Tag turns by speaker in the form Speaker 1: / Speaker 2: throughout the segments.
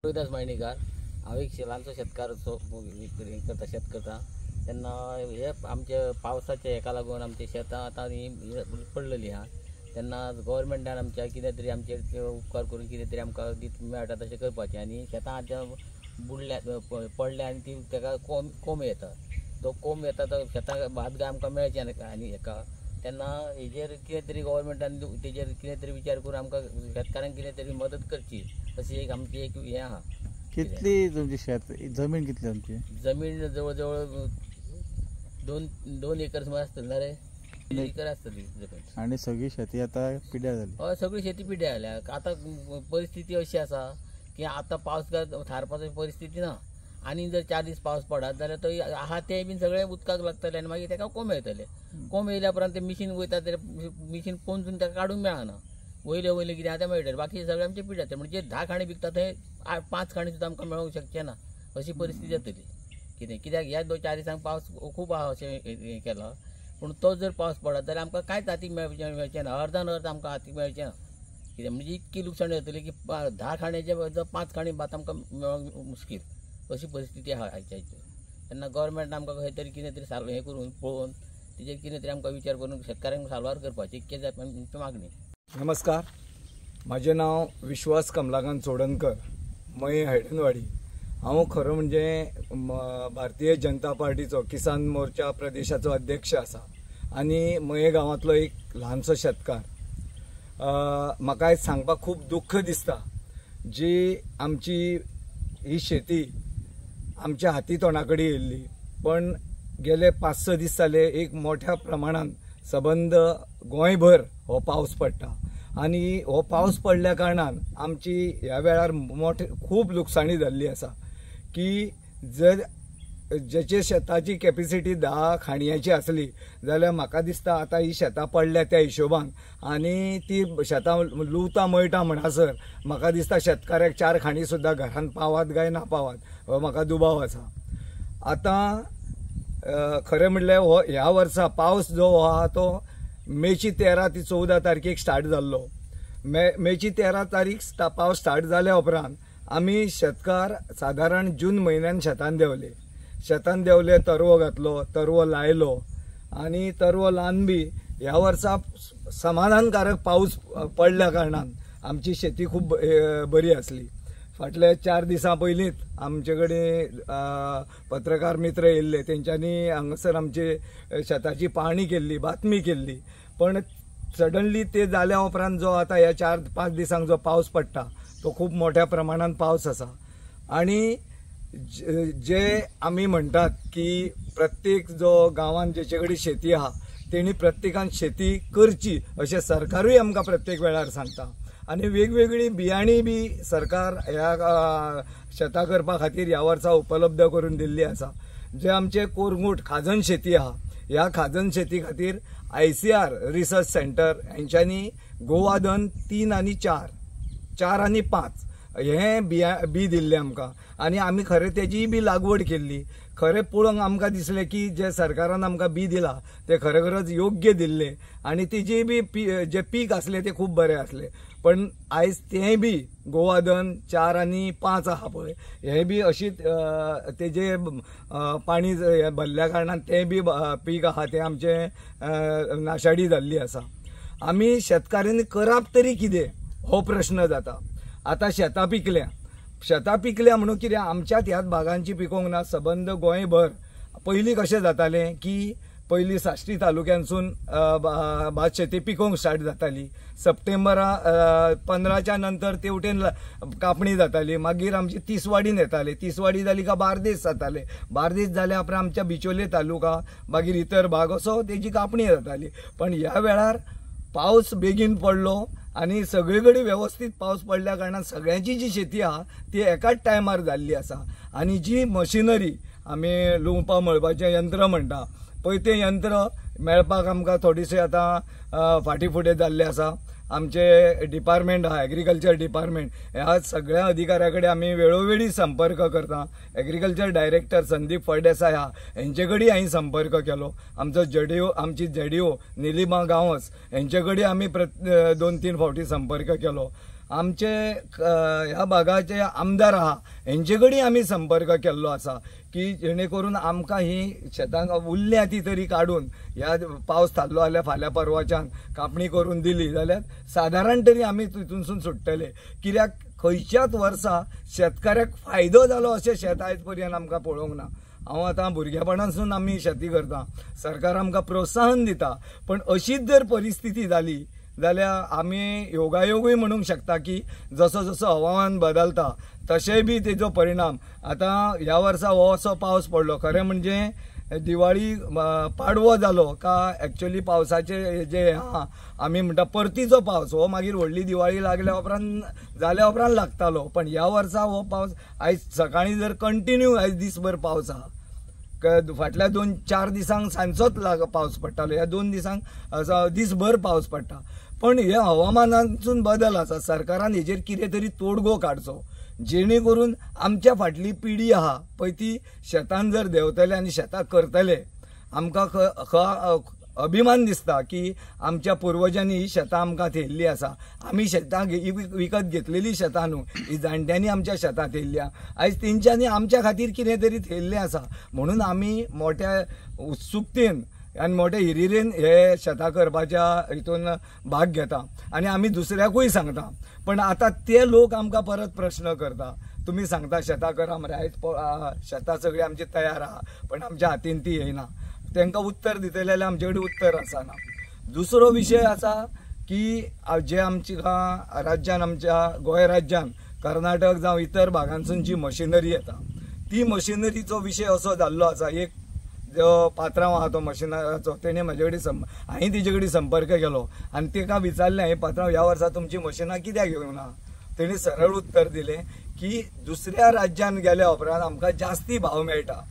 Speaker 1: रोहिदास मायणीकार हांव एक ल्हानसो शेतकार करता शेत करता तेन्ना हे आमचे पावसाच्या हेका लागून आमचे शेतां आतां पडलेली आहा तेन्ना गव्हर्मेंटान आमच्या कितें तरी आमचे उपकार करून कितें तरी आमकां दीत मेळटा तशें करपाचें आनी शेतां आतां बुडल्या पडल्या आनी ती तेका कोंब येता तो कोंब येता तो शेतां भात काय आमकां मेळचें आनी हेका तेन्ना हेजेर कितें तरी गव्हर्मेंटान तेजेर कितें तरी विचार करून आमकां शेतकारांक कितें तरी मदत करची अशी एक आमची एक हें आहा।
Speaker 2: कितली तुमची शेत जमीन कितली आमची
Speaker 1: जमीन जवळ जवळ दोन एकर सुमार आसतली ना रे, 2 एकर आसतली जमीन
Speaker 2: आणि सगळी शेती आता पिड्यार जाली।
Speaker 1: हय सगळी शेती पिड्यार जाल्या। आतां परिस्थिती अशी आसा की आतां पावस थारपाची परिस्थिती ना आनी जर 4 दीस पावस पडत जाल्यार तो आहा ते बीन सगळे उदकाक लागतले आनी मागीर तेका कोंब येतले। कोंब येयल्या उपरांत ते मिशीन वयता ते मिशीन पोंदून तेका काडूंक मेळना। वयले कितें आतां मेळटलें बाकी सगळे आमचे पिड्यार म्हणजे 10 खाणी विकता थंय 5 खाणी सुद्दां आमकां मेळूंक शकचे ना अशी परिस्थिती जातली। कित्याक ह्या 2-4 दिसांक पावस खूब आहा अशें हें केलां पूण तो जर पावस पडत जाल्यार आमकां कांयच हातीक मेळचें ना, अर्दान अर्द आमकां हातीक मेळचें ना। कित्याक म्हणजे इतकी लुकसाण जातली की 10 खाण्याचे 5 खाणी भात आमकां मेळोंक मुश्कील अशी परिस्थिती आहा आयच्या तेन्ना गव्हर्मेंट आमकां खंय तरी कितें तरी हें करून पळोवन तेजेर कितें तरी आमकां विचार करून शेतकाऱ्यांक साल्वार करपाची इतकें जाय आमची मागणी।
Speaker 3: नमस्कार, माझे नाव विश्वास कमलाकांत चोडणकर, मय हैदनवाडी। हांव खरो म्हणजे भारतीय जनता पार्टीचो किसान मोर्चा प्रदेशाचो अध्यक्ष आसा आनी मये गांवांतलो एक ल्हानसो शेतकार। म्हाका आयज सांगपाक खूब दुख्ख दिसता जी आमची ही शेती आमच्या हाती तोंडाकडे येयल्ली, पण गेले 5-6 दीस जाले एक मोठ्या प्रमाणात सबंद गोंयभर हो पावस पडटा आनी हो पावस पडल्या कारणान आमची ह्या वेळार खूब लुकसाणी जाल्ली आसा की जर जेचे शेताची कॅपॅसिटी 10 खाणयाची आसली जाल्यार म्हाका दिसता आतां ही शेतां पडल्या त्या हिशोबान आनी ती शेतां लुवता मळटा म्हणसर म्हाका दिसता शेतकाऱ्याक 4 खाणी सुद्दां घरांत पावात काय ना पावात हो म्हाका दुबाव आसा। आतां खरें म्हणल्यार हो ह्या वर्सा पावस जो आहा तो मेची 13 ते 14 तारखेक स्टार्ट जाल्लो। मेची 13 तारीख पावस स्टार्ट जाल्या उपरांत आमी शेतकार सादारण जून म्हयन्यान शेतान देवले तरवो घातलो, तरवो लायलो आनी तरवो लावन बी ह्या वर्सा समाधानकारक पावस पडल्या कारणान आमची शेती खूब बरी आसली। फाटल्या 4 दिसां पयलींच आमचे कडेन पत्रकार मित्र येयल्ले, तेंच्यांनी हांगासर आमचे शेताची पाहणी केल्ली, बातमी केल्ली, पण सडनली ते जाल्या उपरांत जो आतां ह्या 4-5 दिसांक जो पावस पडटा तो खूब मोठ्या प्रमाणात पावस आसा आनी जे आमी म्हणटात की प्रत्येक जो गांवांत जेचे कडेन शेती आहा तेणी प्रत्येकान शेती करची अशें सरकारूय आमकां प्रत्येक वेळार सांगता आनी वेगवेगळी बियाणी बी सरकार ह्या शेतां करपा खातीर ह्या वर्सा उपलब्ध करून दिल्ली आसा। जे आमचे कोरगूट खाजन शेती आहा ह्या खाजन शेती खातीर ICR रिसर्च सेंटर हेंच्यांनी गोवाधन 3 आनी 4 आनी 5 हे बी दिल्ले आमकां आनी आमी खरें तेजी बी लागवड केल्ली। खरें पळोवंक आमकां दिसलें की जे सरकारान आमकां बी दिला ते खरेखरच योग्य दिल्ले आनी तेजी बी जे पीक आसले ते खूब बरें आसले, पण आयज तेंय बी गोवाधन 4 आनी 5 आहा पळय हें बी अशीच तेजे पाणी भरल्या कारणान तें बी पीक आहा तें आमचें नाशाडी जाल्ली आसा। आमी शेतकाऱ्यांनी करप तरी कितें हो प्रश्न जाता। आतां शेतां पिकल्या म्हणून कितें आमच्याच ह्याच भागांची पिकोवंक ना, सबंद गोंयभर पयलीं कशें जातालें की पयलीं साश्टी तालुक्यांसून भात शेती पिकोवंक स्टार्ट जाताली, सप्टेंबरा 15च्या नंतर तेवटेन कापणी जाताली, मागीर आमची तिसवाडीन येताले, तिसवाडी जाली काय बार्देस जाताले, बार्देस जाल्या उपरांत आमच्या बिचोले तालुका मागीर इतर भाग असो तेजी कापणी जाताली। पण ह्या वेळार पावस बेगीन पडलो आनी सगळे कडेन वेवस्थीत पावस पडल्या कारणान सगळ्यांची जी शेती आहा ती एकाच टायमार जाल्ली आसा आनी जी मशिनरी आमी लुवपा मळपाचें यंत्र म्हणटा पळय तें यंत्र मेळपाक आमकां थोडेशें आतां फाटीफुडें जाल्ले आसा। आमचे डिपार्टमेंट आहा एग्रीकल्चर डिपार्टमेंट ह्या सगळ्या अधिकाऱ्यां कडेन आमी वेळोवेळी संपर्क करता। एग्रीकल्चर डायरेक्टर संदीप फळदेसाय आहा हेंचे कडेन हांवें संपर्क केलो, आमचो आमची ZDO निलिमा गांवस हेंचे कडेन आमी 2-3 फावटी संपर्क केलो आमचे ह्या भागाचे आमदार आहा हेंचे कडेन आमी संपर्क केल्लो आसा की जेणे करून आमकां ही शेतांक उरल्या ती तरी काडून ह्या पावस थारलो जाल्यार फाल्यां परवाच्यान कापणी करून दिली जाल्यार सादारण तरी आमी तितूनसून सुट्टले. कित्याक खंयच्याच वर्सा शेतकाऱ्याक फायदो जालो अशें शेत आयज पर्यंत आमकां पळोवंक ना. हांव आतां भुरगेपणासून आमी शेती करता, सरकार आमकां प्रोत्साहन दिता, पण अशीच जर परिस्थिती जाली जाल्यार आमी योगायोगूय म्हणूंक शकता की जसो जसो हवामान बदलता तशेंय बी तेजो परिणाम. आतां ह्या वर्सा हो असो पावस पडलो, खरें म्हणजे दिवाळी पाडवो जालो का एक्चुअली पावसाचे जे आमी म्हणटा परतीचो पावस हो मागीर व्हडली दिवाळी लागल्या उपरांत जाल्या उपरांत लागतालो. पण ह्या वर्सा हो पावस आयज सकाळीं जर कंटिन्यू आयज दिसभर पावस आहा, फाटल्या 2-4 दिसांक सांजचोच पावस पडटालो, ह्या 2 दिसांक दिसभर पावस पडटा. पण हे हवामानांतसून बदल आसा, सरकारान हेजेर कितें तरी तोडगो काडचो जेणे करून आमच्या फाटली पिढी आहा पळय ती शेतान जर देंवतले आनी शेतां करतले. आमकां अभिमान दिसता की आमच्या पुर्वजांनी ही शेतां आमकां थेयल्ली आसा. आमी शेतां विकत घेतलेली शेतां न्हू, ही जाणट्यांनी आमच्या शेतां थेयल्ल्या. आयज तेंच्यांनी आमच्या खातीर कितें तरी थेयल्लें आसा म्हणून आमी मोठ्या उत्सुकतेन आनी मोठ्या हिरिरीन हे शेतां करपाच्या हितून भाग घेता आनी आमी दुसऱ्याकूय सांगता. पण आतां ते लोक आमकां परत प्रश्न करता, तुमी सांगता शेतां करा मरे, आयज शेतां सगळीं आमची तयार आहा पण आमच्या हातीन ती येयना. तांकां उत्तर दितले जाल्यार आमचे कडेन उत्तर आसना. दुसरो विशय आसा की जे आमच्या राज्यान, आमच्या गोंय राज्यान कर्नाटक जावं इतर भागांसून जी मशिनरी येता ती मशिनरीचो विशय असो जाल्लो आसा. एक जो पात्रांव आहा तो मशिनराचो तेणे म्हाजे कडेन हांवें तेजे कडेन संपर्क केलो आनी ताका विचारलें, हांवें पात्रांव ह्या वर्सा तुमची मशिनां कित्याक घेवंक ना? तेणी सरळ उत्तर दिलें की दुसऱ्या राज्यान गेल्या उपरांत आमकां जास्ती भाव मेळटा.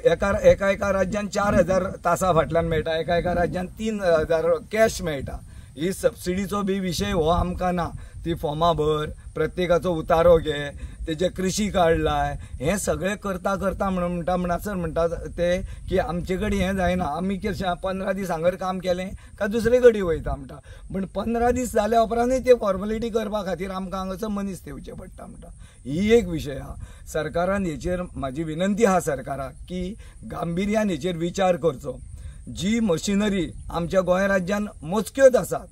Speaker 3: एका राज्यान 4,000 तासा फाटल्यान मेळटा, एका राज्यान 3,000 कॅश मेळटा. ही सबसिडीचो बी विशय हो आमकां ना. ती फॉर्मां भर, प्रत्येकाचो उतारो घे, तेजे कृशी कार्ड लाय, हें सगळें करता म्हणटात ते की आमचे कडेन हें जायना. आमी 15 दीस हांगर काम केलें काय दुसरे कडेन वयता म्हणटा. पण 15 दीस जाल्या उपरांतूय ते फॉर्मेलिटी करपा खातीर आमकां हांगासर मनीस थेवचे पडटा म्हणटा. ही एक विशय आहा. सरकारान हेचेर म्हाजी विनंती आहा सरकाराक की गांभीर्यान हेचेर विचार करचो. जी मशिनरी आमच्या गोंय राज्यान मोजक्योच आसात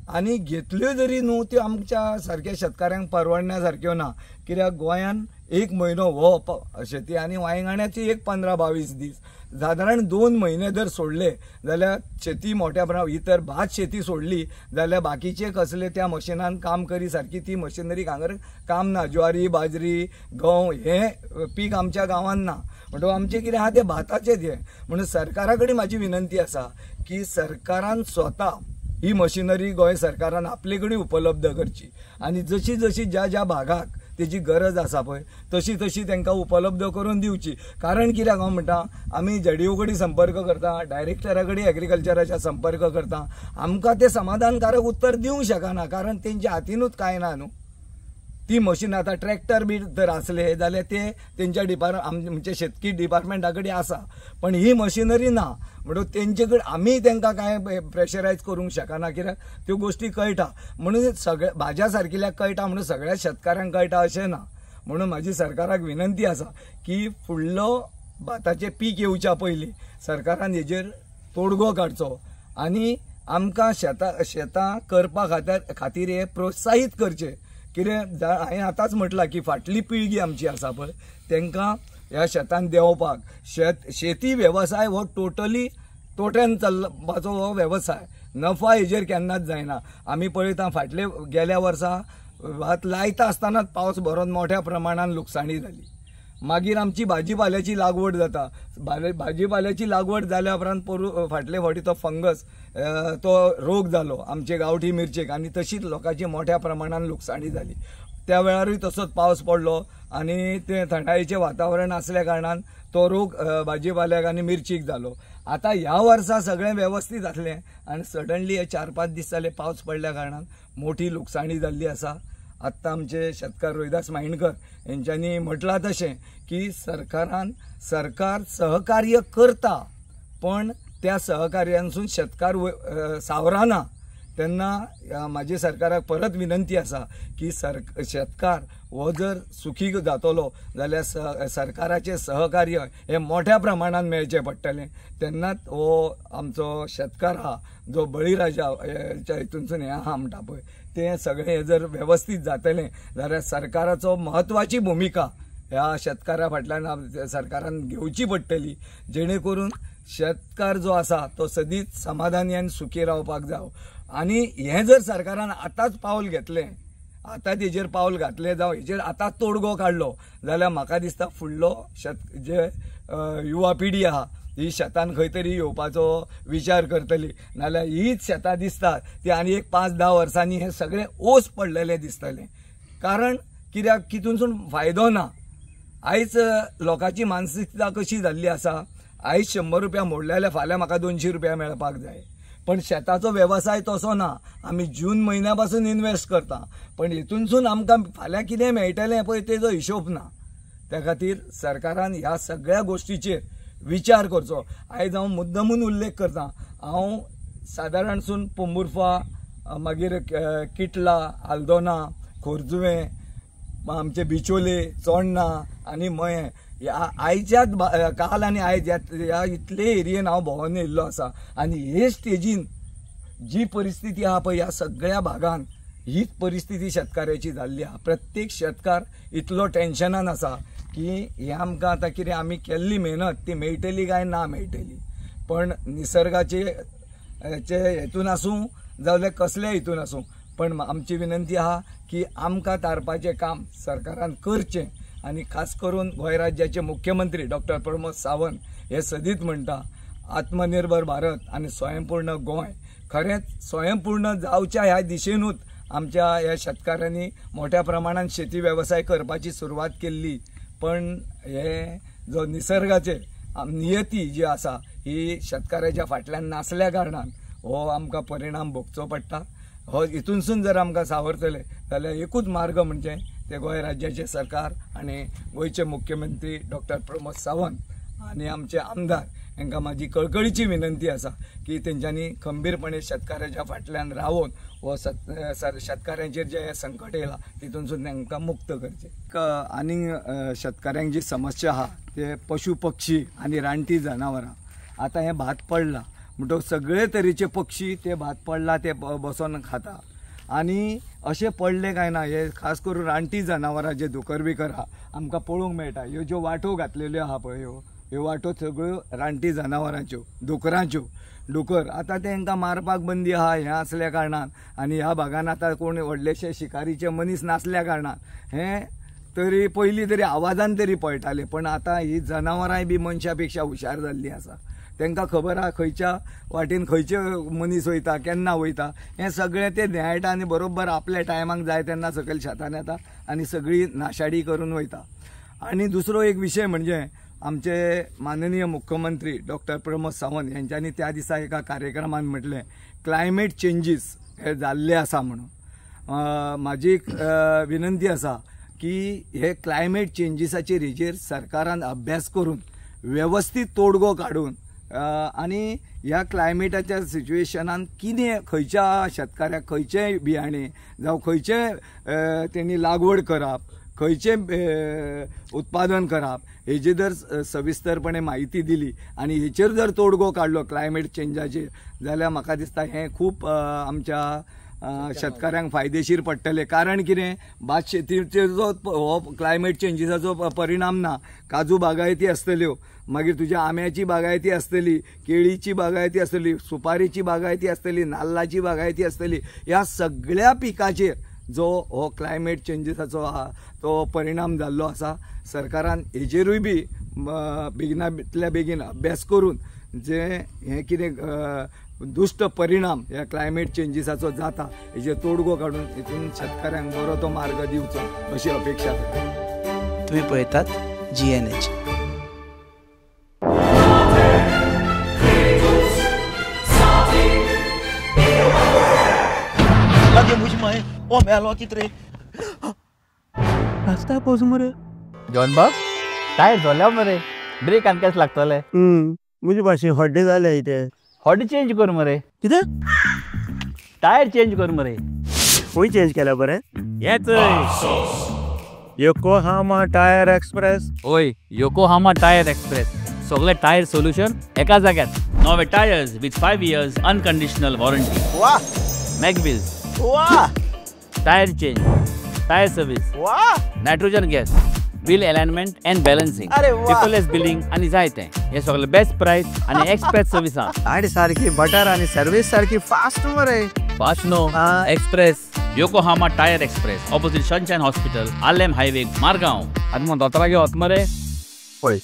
Speaker 3: आनी घेतल्यो जरी न्हू त्यो आमच्या सारक्या शेतकाऱ्यांक परवडण्या सारक्यो ना. कित्याक गोंयान एक म्हयनो हो शेती आनी वांयगण्याची एक 15-22 दीस, सादारण 2 म्हयने जर सोडले जाल्यार शेती मोठ्या प्रमाणात, इतर भात शेती सोडली जाल्यार बाकीचे कसले त्या मशिनान काम करी सारकी ती मशिनरी हांगर काम ना. ज्वारी, बाजरी, गंव हे पीक आमच्या गांवांत ना. म्हणटकूच आमचें कितें आहा तें भाताचेंच हें. म्हणून सरकारा कडेन म्हाजी विनंती आसा की सरकारान स्वता ही मशिनरी गोंय सरकारान आपले कडेन उपलब्ध करची आनी जशी जशी ज्या भागाक तेजी गरज आसा पळय तशी तांकां उपलब्ध करून दिवची. कारण कित्याक हांव म्हणटा, आमी जेडीओ कडेन संपर्क करता, डायरेक्टरा कडेन एग्रीकल्चराच्या संपर्क करता, आमकां ते समाधानकारक उत्तर दिवंक शकना. कारण तेंच्या हातीनूच कांय ना न्हू. ती मशीन आतां ट्रॅक्टर बी जर आसले जाल्यार ते तेंच्या आमचे शेतकी डिपार्टमेंटा कडेन आसा, पण ही मशिनरी ना. म्हणून तेंचे कडेन आमी तांकां कांय प्रेशरायज करूंक शकना. कित्याक त्यो गोश्टी कळटा म्हणून सगळ्या भाज्या सारकिल्ल्याक कळटा म्हणून सगळ्या शेतकाऱ्यांक कळटा अशें ना. म्हणून म्हाजी सरकाराक विनंती आसा की फुडलो भाताचें पीक येवच्या पयलीं सरकारान हेजेर तोडगो काडचो आनी आमकां शेतां करपा खातीर हे प्रोत्साहीत करचें. कितें हांवें आतांच म्हटलां की फाटली पिळगी आमची आसा पळय तांकां ह्या शेतान देंवपाक, शेती वेवसाय हो टोटली तोट्यान चलपाचो हो वेवसाय, नफा हेजेर केन्नाच जायना. आमी पळयता फाटले गेल्या वर्सा भात लायता आसतनाच पावस भरोन मोठ्या प्रमाणान लुकसाणी जाली. मागीर आमची भाजीपाल्याची लागवड जाता, भाजीपाल्याची लागवड जाल्या उपरांत फाटले फावटी तो फंगस तो रोग जालो आमचे गांवठी मिरचेक आनी तशीच लोकांची मोठ्या प्रमाणान लुकसाणी जाली. त्या वेळारूय तसोच पावस पडलो आनी ते थंडायेचें वातावरण आसल्या कारणान तो रोग भाजीपाल्याक आनी मिरचीक जालो. आतां ह्या वर्सा सगळें वेवस्थीत जातलें आनी सडनली हे 4-5 दीस जाले पावस पडल्या कारणान मोठी लुकसाणी जाल्ली आसा. आत्तां आमचे शेतकार रोहिदास मायणकर हेंच्यांनी म्हटलां तशें की सरकार सहकार्य करता पण त्या सहकार्यांसून शेतकार सावराना. तेन्ना म्हाजी सरकाराक परत विनंती आसा की शेतकार हो जर सुखी जातलो जाल्यार सरकाराचें सहकार्य हे मोठ्या प्रमाणात मेळचें पडटलें. तेन्नाच हो आमचो शेतकार हा जो बळीराजाच्या हितूनसून हें आहा म्हणटा पळय तें सगळें हे जर वेवस्थीत जातलें जाल्यार सरकाराचो म्हत्वाची भुमिका ह्या शेतकारा फाटल्यान सरकारान घेवची पडटली, जेणे करून शेतकार जो आसा तो सदींच समाधानी आनी सुखी रावपाक जावं. आनी हें जर सरकारान आतांच पावल घेतलें, आतांच हेजेर पावल घातलें जावं हेजेर आतांच तोडगो काडलो जाल्यार म्हाका दिसता फुडलो जे युवा पिढी आहा ही शेतान खंय तरी येवपाचो विचार करतली. नाल्यार हीच शेतां दिसतात ती आनी एक 5-10 वर्सांनी हे सगळें ओस पडलेलें दिसतलें. कारण कित्याक कितूनसून फायदो ना. आयज लोकांची मानसिकता कशी जाल्ली आसा, आयज 100 रुपया मोडले जाल्यार फाल्यां म्हाका 200 रुपया मेळपाक जाय. पण शेताचो वेवसाय तसो ना. आमी जून म्हयन्या पासून इन्वेस्ट करता पण हितूनसून आमकां फाल्यां कितें मेळटलें पळय तेजो हिशोब ना. त्या खातीर सरकारान ह्या सगळ्या गोश्टीचेर विचार करचो. आयज हांव मुद्दमून उल्लेख करता, हांव सादारणसून पोंबुर्फा मागीर किटला, आल्दोना, खोर्जुवें, आमचे बिचोले, चोडणा आनी मयें ह्या आयच्याच काल आनी आयज ह्या इतले एरियेन हांव भोंवून येयल्लो आसा. आनी हे स्टेजीन जी परिस्थिती आहा पळय ह्या सगळ्या भागान हीच परिस्थिती शेतकाराची जाल्ली आहा. प्रत्येक शेतकार इतलो टेन्शनान आसा की हे आमकां आतां कितें आमी केल्ली मेहनत ती मेळटली काय ना मेळटली. पण निसर्गाचे हेतून आसूं जाल्यार कसलेय हितून आसूं पण आमची विनंती आहा की आमकां तारपाचें काम सरकारान करचें. आनी खास करून गोंय राज्याचे मुख्यमंत्री डॉक्टर प्रमोद सावंत हे सदींच म्हणटा आत्मनिर्भर भारत आनी स्वयंपूर्ण गोंय. खरेंच स्वयंपूर्ण जावच्या ह्या दिशेनूच आमच्या ह्या शेतकाऱ्यांनी मोठ्या प्रमाणात शेती वेवसाय करपाची सुरवात केल्ली. पण हे जो निसर्गाचे नियती जी आसा ही शेतकाराच्या फाटल्यान नासल्या कारणान हो आमकां परिणाम भोगचो पडटा. हो हितूनसून जर आमकां सावरतले जाल्यार एकूच मार्ग म्हणजे ते गोंय राज्याचे सरकार आनी गोंयचे मुख्यमंत्री डॉक्टर प्रमोद सावंत आनी आमचे आमदार हांकां म्हाजी कळकळीची विनंती आसा की तेंच्यांनी खंबीरपणे शेतकाराच्या फाटल्यान रावून हो शेतकाऱ्यांचेर जे संकट येयला तितूनसून तांकां मुक्त करचें. आनी शेतकाऱ्यांक जी समस्या आहा ते पशु पक्षी आनी रानटी जनावरां. आतां हें भात पडलां म्हणटकच सगळे तरेचे पक्षी ते भात पडला ते बसून खाता. आनी अशें पडलें काय ना, हे खास करून रानटी जनावरां जे दुकर बिकर आहा आमकां पळोवंक मेळटा. ह्यो ज्यो वाटो घातलेल्यो आहा पळय ह्यो वाटो सगळ्यो रानटी जनावरांच्यो, डुकरांच्यो. डुकर आतां तांकां मारपाक बंदी आहा हें आसल्या कारणान आनी ह्या भागान आतां कोण व्हडलेशे शिकारीचे मनीस नासल्या कारणान हें तरी पयलीं तरी आवाजान तरी पळटाले. पण आतां ही जनावरांय बी मनशा पेक्षा हुशार जाल्लीं आसा. तांकां खबर आहा खंयच्या वाटेन खंयचे मनीस वयता केन्ना वयता हें सगळें ते न्यायटा आनी बरोबर आपल्या टायमाक जाय तेन्ना सकयल शेतान येता आनी सगळी नाशाडी करून वयता. आनी दुसरो एक विशय म्हणजे आमचे माननीय मुख्यमंत्री डॉक्टर प्रमोद सावंत यांच्यानी त्या दिसा एका कार्यक्रमान म्हटलें क्लायमेट चेंजीस हे जाल्ले आसा म्हणून. म्हाजी एक विनंती आसा की हे क्लायमेट चेंजीसाचेर हेजेर सरकारान अभ्यास करून वेवस्थीत तोडगो काडून आनी ह्या क्लायमेटाच्या सिच्युएशनान कितें खंयच्या शेतकाऱ्याक खंयचें बियाणें जावं खंयचें तेणी लागवड करप खंयचें उत्पादन करप हेजेर जर सविस्तरपणे म्हायती दिली आनी हेचेर जर तोडगो काडलो क्लायमेट चेंजाचेर जाल्यार म्हाका दिसता हें खूब आमच्या शेतकाऱ्यांक फायदेशीर पडटलें. कारण कितें भात शेतीचेर जो हो क्लायमेट चेंजीसाचो परिणाम ना. काजू बागायती आसतल्यो, मागीर तुज्या आंब्याची बागायती आसतली, केळीची बागायती आसतली, सुपारीची बागायती आसतली, नाल्लाची बागायती आसतली. ह्या सगळ्या पिकाचेर जो हो क्लायमेट चेंजीसाचो आहा तो परिणाम जाल्लो आसा. सरकारान हेजेरूय बी बेगिनांतल्या बेगीन अभ्यास करून जे हें कितें दुश्ट परिणाम ह्या क्लायमेट चेंजीसाचो जाता हेजेर तोडगो काडून हितून शेतकाऱ्यांक बरो तो मार्ग दिवचो अशी अपेक्षा करता.
Speaker 4: तुम्ही पळयतात GNH.
Speaker 5: O melo aqui três. Rasta pos मरे.
Speaker 1: जॉन बाब टायर झाल्या मरे ब्रेक आनी कशें लागतले.
Speaker 5: मुझे भाशेन हड्डे जाले इथे.
Speaker 1: हॉडी चेंज कर मरे.
Speaker 5: कितें
Speaker 6: टायर चेंज कर मरे.
Speaker 5: खंय चेंज केल्या बरें?
Speaker 6: येच
Speaker 5: योकोहामा टायर एक्सप्रेस.
Speaker 6: ओय योकोहामा टायर एक्सप्रेस. सगळे टायर सोल्युशन एका जाग्यात. नवे tyres with 5 years unconditional warranty.
Speaker 5: वा
Speaker 6: मॅगविल्स,
Speaker 5: वा
Speaker 6: टायर चेंज, टायर सर्व्हिस,
Speaker 5: वा.
Speaker 6: Nitrogen gas, wheel alignment and balancing,
Speaker 5: अरे वा.
Speaker 6: पेपरलेस बिलिंग आणि जायते. हे सगळे बेस्ट प्राइस आणि एक्सप्रेस सर्व्हिस आहा.
Speaker 2: गाडी सारखी बटर आणि सर्व्हिस सारखी फास्ट मरे.
Speaker 6: Fast no express. Yokohama tyre express opposite Sunshine Hospital, Alem highway, Margao. आनी मग दोतोरागे वच मरे.
Speaker 5: पळय